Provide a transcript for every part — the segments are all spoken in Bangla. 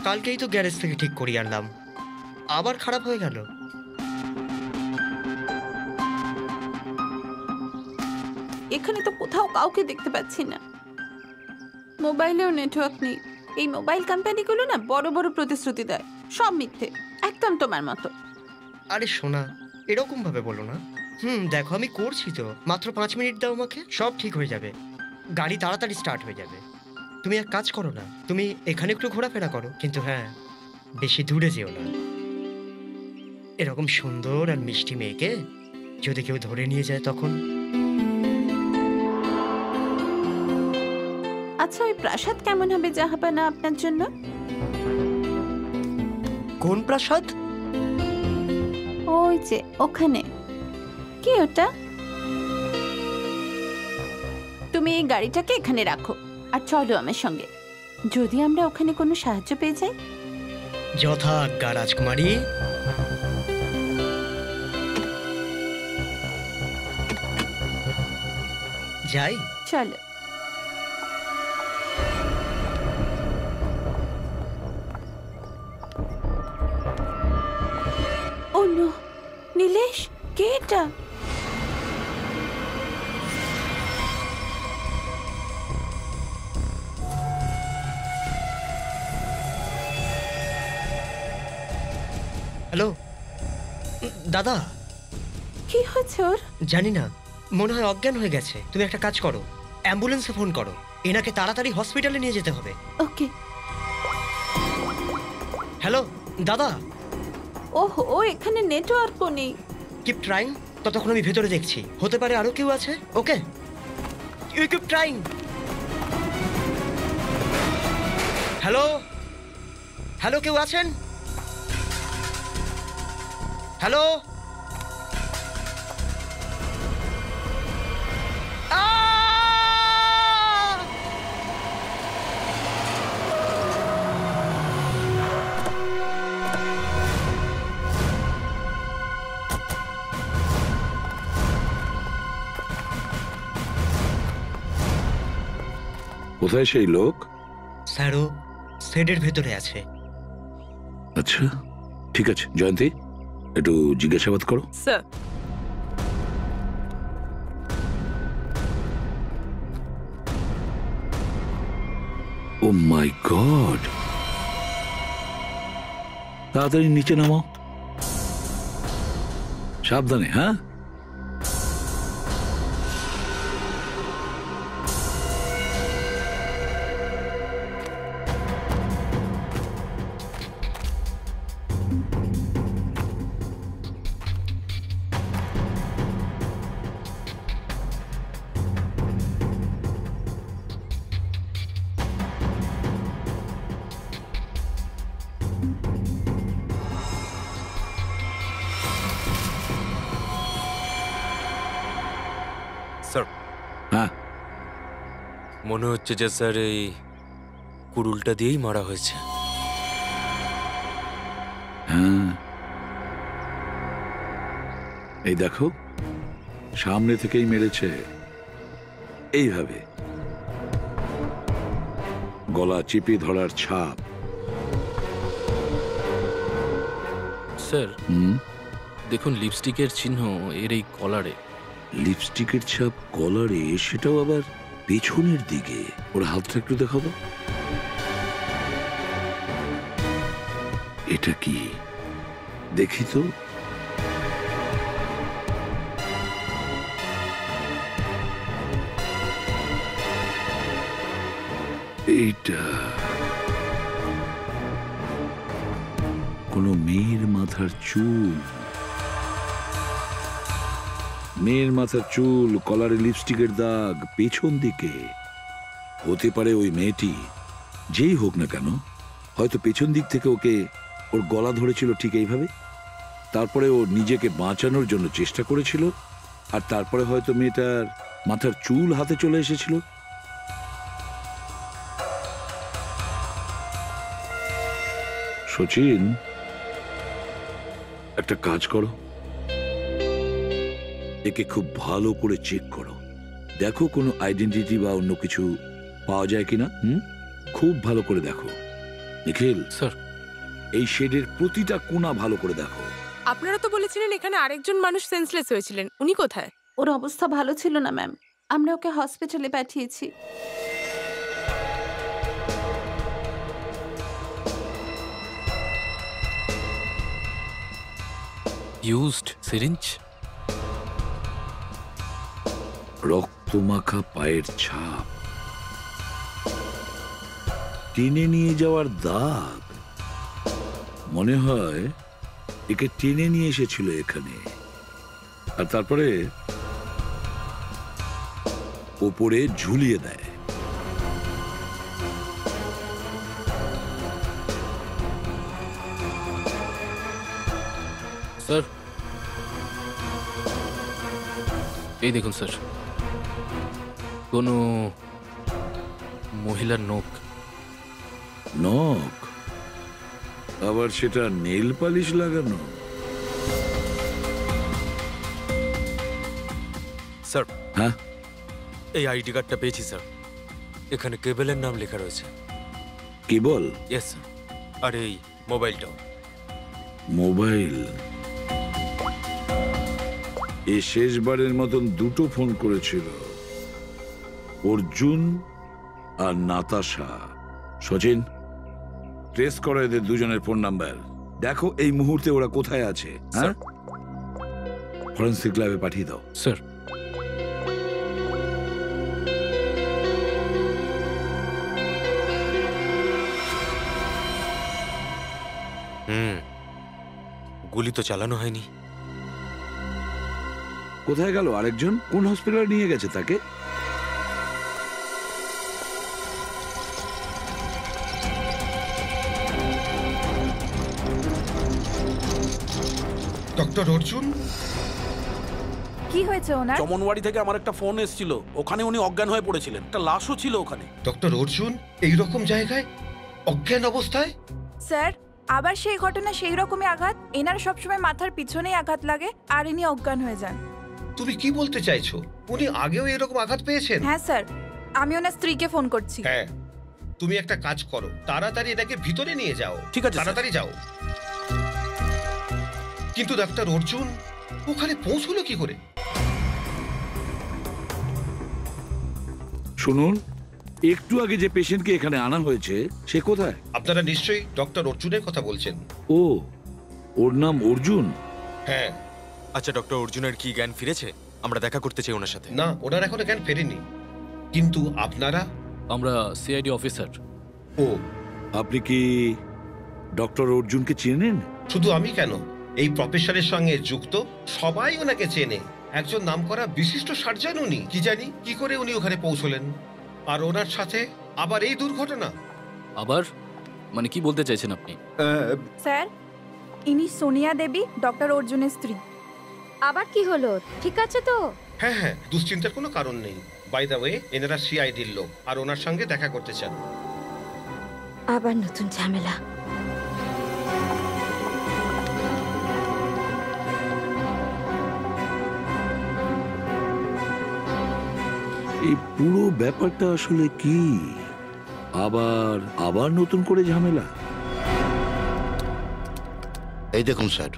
কালকেই তো গ্যারেজ থেকে ঠিক করিয়ে আনলাম, আবার খারাপ হয়ে গেল। এখানে তো কোথাও কাউকে দেখতে পাচ্ছি না, মোবাইলেও নেটওয়ার্ক নেই। এই মোবাইল কোম্পানিগুলো না বড় বড় প্রতিশ্রুতি দেয়, সব মিথ্যে, একদম তোমার মতো। আরে সোনা, এরকম ভাবে বলো না। দেখো আমি করছি তো, মাত্র 5 মিনিট দাও আমাকে, সব ঠিক হয়ে যাবে। গাড়ি তাড়াতাড়ি স্টার্ট হয়ে যাবে। তুমি এক কাজ করো না, তুমি এখানে একটু ঘোরাফেরা করো, কিন্তু হ্যাঁ, বেশি দূরে যেও না। এরকম সুন্দর আর মিষ্টি মেয়েকে যদি কেউ ধরে নিয়ে যায় তখন। আচ্ছা, ওই প্রাসাদ কেমন হবে জাহাপানা আপনার জন্য? কোন প্রাসাদ? ওই যে ওখানে। কি ওটা? তুমি এই গাড়িটাকে এখানে রাখো আর চলো আমার সঙ্গে, যদি আমরা ওখানে কোনো সাহায্য পেয়ে যাই। যথা আজ্ঞা রাজকুমারী। যাই। চলো। ও নো, নীলেশ, কে এটা? হ্যালো দাদা। কি হয়েছে ওর? জানি না, মনে হয় অজ্ঞান হয়ে গেছে। তুমি একটা কাজ করো, অ্যাম্বুলেন্সে ফোন করো, এনাকে তাড়াতাড়ি হসপিটালে নিয়ে যেতে হবে। ওকে। হ্যালো দাদা। ওহো, এখানে নেটওয়ার্কও নেই। কিপ ট্রাইং, ততক্ষণ আমি ভেতরে দেখছি, হতে পারে আরো কেউ আছে। Okay, you keep trying. Hello hello, কেউ আছেন? হ্যালো। কোথায় সেই লোক? স্যারও শেডের ভেতরে আছে। আচ্ছা ঠিক আছে, জয়ন্তী একটু জিজ্ঞাসাবাদ করো। স্যার। ও মাই গড, তাড়াতাড়ি নিচে নামাও, সাবধানে। হ্যাঁ, হ্যাঁ মনে হচ্ছে যে স্যার এই কুড়ুলটা দিয়েই মারা হয়েছে। হ্যাঁ, এই দেখো, সামনে থেকেই মেরেছে, এইভাবে গলা চিপে ধরার ছাপ। স্যার দেখুন, লিপস্টিকের চিহ্ন এর এই কলারে। লিপস্টিকের ছাপ কলারে, সেটাও আবার পেছনের দিকে। ওর হাতটা একটু দেখাবো। এটা কি দেখি তো। এইটা কোনো মেয়ের মাথার চুল। মেয়ের মাথার চুল, কলারে লিপস্টিকের দাগ, পেছন দিকে। হতে পারে ওই মেয়েটি, যেই হোক না কেন, হয়তো পেছন দিক থেকে ওকে ওর গলা ধরেছিল ঠিক এইভাবে। তারপরে ও নিজেকে বাঁচানোর জন্য চেষ্টা করেছিল, আর তারপরে হয়তো মেয়েটার মাথার চুল হাতে চলে এসেছিল। সচিন, একটা কাজ করো, একে খুব ভালো করে চেক করো, দেখো কোনো আইডেন্টিটি বা অন্য কিছু পাওয়া যায় কিনা। খুব ভালো করে দেখো। নিখিল, স্যার, এই শেডের প্রতিটা কোণা ভালো করে দেখো। আপনারা তো বলেছিলেন এখানে আরেকজন মানুষ সেন্সলেস হয়েছিলেন, উনি কোথায়? ওর অবস্থা ভালো ছিল না ম্যাম, আমরা ওকে হসপিটালে পাঠিয়েছি। Used syringe. রক্তমাখা পায়ের ছাপ, টেনে নিয়ে যাওয়ার দাগ। মনে হয় একে টেনে নিয়ে এসেছিল এখানে, আর তারপরে ওপরে ঝুলিয়ে দেয়। স্যার, এই দেখুন স্যার, কোনো মহিলার নখ। নখ? আবার সেটা নেল পালিশ লাগানো? স্যার, হ্যাঁ, এই আইডি কার্ডটা পেয়েছি স্যার। এখানে কেবলের নাম লেখা রয়েছে। কি বল? Yes sir. আর এই মোবাইলটাও। মোবাইল? এ শেষবারের মতন দুটো ফোন করেছিল, অর্জুন আর নাতাশা। সচিন, ট্রেস করো এদের দুজনের ফোন নাম্বার। দেখো এই মুহূর্তে ওরা কোথায় আছে। হ্যাঁ, ফরেন্সিক ল্যাবে পাঠিয়ে দাও। স্যার, গুলি তো চালানো হয়নি। কোথায় গেল আরেকজন? কোন হসপিটালে নিয়ে গেছে তাকে? ডক্টর অর্জুন? কি হয়েছে ওনার? চমনওয়াড়ি থেকে আমার একটা ফোন এসেছিল, ওখানে উনি অজ্ঞান হয়ে পড়েছিলেন, একটা লাশও ছিল ওখানে। ডক্টর অর্জুন এই রকম জায়গায় অজ্ঞান অবস্থায়? স্যার, আবার সেই ঘটনা সেই রকমই আঘাত। এনার সবসময় মাথার পিছনেই আঘাত লাগে আর ইনি অজ্ঞান হয়ে যান। তুমি কি বলতে চাইছো? উনি আগেও এরকম আঘাত পেয়েছেন? হ্যাঁ স্যার, আমি ওনার স্ত্রীকে ফোন করছি। হ্যাঁ, তুমি একটা কাজ করো, তাড়াতাড়ি এটাকে ভিতরে নিয়ে যাও। ঠিক আছে, স্যার। তাড়াতাড়ি যাও। কিন্তু ডাক্তার অর্জুন ওখানে পৌঁছলো কি করে? শুনুন, একটু আগে যে পেশেন্টকে এখানে আনা হয়েছে সে কোথায়? আপনারা নিশ্চয়ই ডক্টর অর্জুনের কথা বলছেন। ও, ওর নাম অর্জুন? হ্যাঁ। আচ্ছা, ডক্টর অর্জুনের কি জ্ঞান ফিরেছে? আমরা দেখা করতে চাই ওনার সাথে। না, ওনার এখনো জ্ঞান ফেরেনি। কিন্তু আপনারা? আমরা সিআইডি অফিসার। ও, আপনি কি ডক্টর অর্জুনকে চেনেন? শুধু আমি কেন, এই প্রফেশনের সঙ্গে যুক্ত সবাই ওনাকে চেনে। একজন নামকরা বিশিষ্ট সার্জন উনি। কি জানি কি করে উনি ওখানে পৌঁছলেন, আর ওনার সাথে আবার এই দুর্ঘটনা। আবার মানে কি বলতে চাইছেন আপনি? স্যার, ইনি সোনিয়া দেবী, ডক্টর অর্জুনের স্ত্রী। আবার কি হলো? ঠিক আছে তো? হ্যাঁ হ্যাঁ, দুশ্চিন্তার কোনো কারণ নেই। বাই দ্য ওয়ে, এনারা সিআইডির লোক আর ওনার সঙ্গে দেখা করতে চান। আবার নতুন ঝামেলা। এই পুরো ব্যাপারটা আসলে কি? আবার আবার নতুন করে ঝামেলা? এই দেখুন স্যার,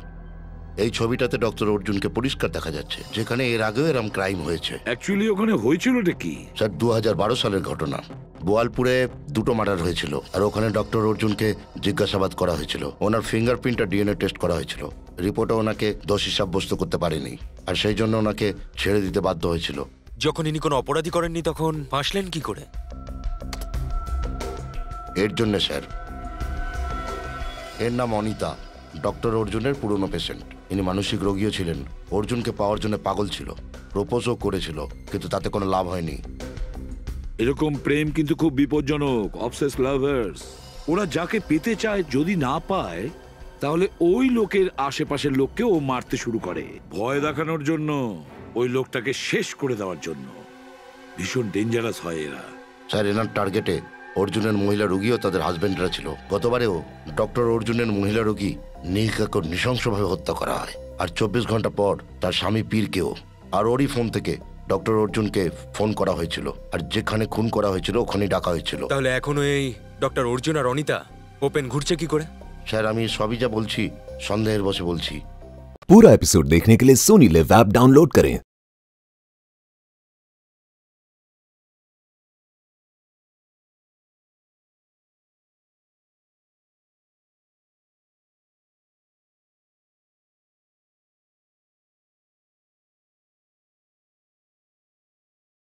এই ছবিটাতে ডক্টর অর্জুনকে পরিষ্কার দেখা যাচ্ছে, যেখানে এর আগেও এরম ক্রাইম হয়েছে। অ্যাকচুয়ালি ওখানে হয়েছিলটা কি? স্যার, 2012 সালের ঘটনা। বোয়ালপুরে দুটো মার্ডার হয়েছিল, আর ওখানে ডক্টর অর্জুনকে জিজ্ঞাসাবাদ করা হয়েছিল। ওনার ফিঙ্গারপ্রিন্ট আর ডিএনএ টেস্ট করা হয়েছিল। রিপোর্টে ওনাকে দোষী সাব্যস্ত করতে পারেনি, আর সেই জন্য ওনাকে ছেড়ে দিতে বাধ্য হয়েছিল। যখন ইনি কোনো অপরাধী করেননি তখন ফাঁসলেন কি করে? এর জন্য স্যার, এর নাম অনিতা, ডক্টর অর্জুনের পুরনো পেশেন্ট। ইনি মানসিক রোগীও ছিলেন, অর্জুনকে পাওয়ার জন্য পাগল ছিল, প্রপোজও করেছিল, কিন্তু তাতে কোনো লাভ হয়নি। এরকম প্রেম কিন্তু খুব বিপজ্জনক। অবসেস লাভার্স, ওরা যাকে পেতে চায় যদি না পায়, তাহলে ওই লোকের আশেপাশের লোককে ও মারতে শুরু করে, ভয় দেখানোর জন্য, ওই লোকটাকে শেষ করে দেওয়ার জন্য। ভীষণ ডেঞ্জারাস হয় এরা। স্যার, এনার টার্গেটে অর্জুনের মহিলা রোগীও তাদের হাজবেন্ডরা ছিল। গতবারেও ডক্টর অর্জুনের মহিলা রোগী নীলকাকে নৃশংসভাবে হত্যা করা হয়, আর 24 ঘন্টা পর তার স্বামী পীরকেও। আর ওরই ফোন থেকে ডক্টর অর্জুনকে ফোন করা হয়েছিল, আর যেখানে খুন করা হয়েছিল ওখানেই ডাকা হয়েছিল। তাহলে এখনো এই ডক্টর অর্জুন আর অনিতা ওপেন ঘুরছে কি করে? স্যার আমি সবই যা বলছি সন্দেহের বশে বলছি। पूरा एपिसोड देखने के लिए सोनी लिव ऐप डाउनलोड करें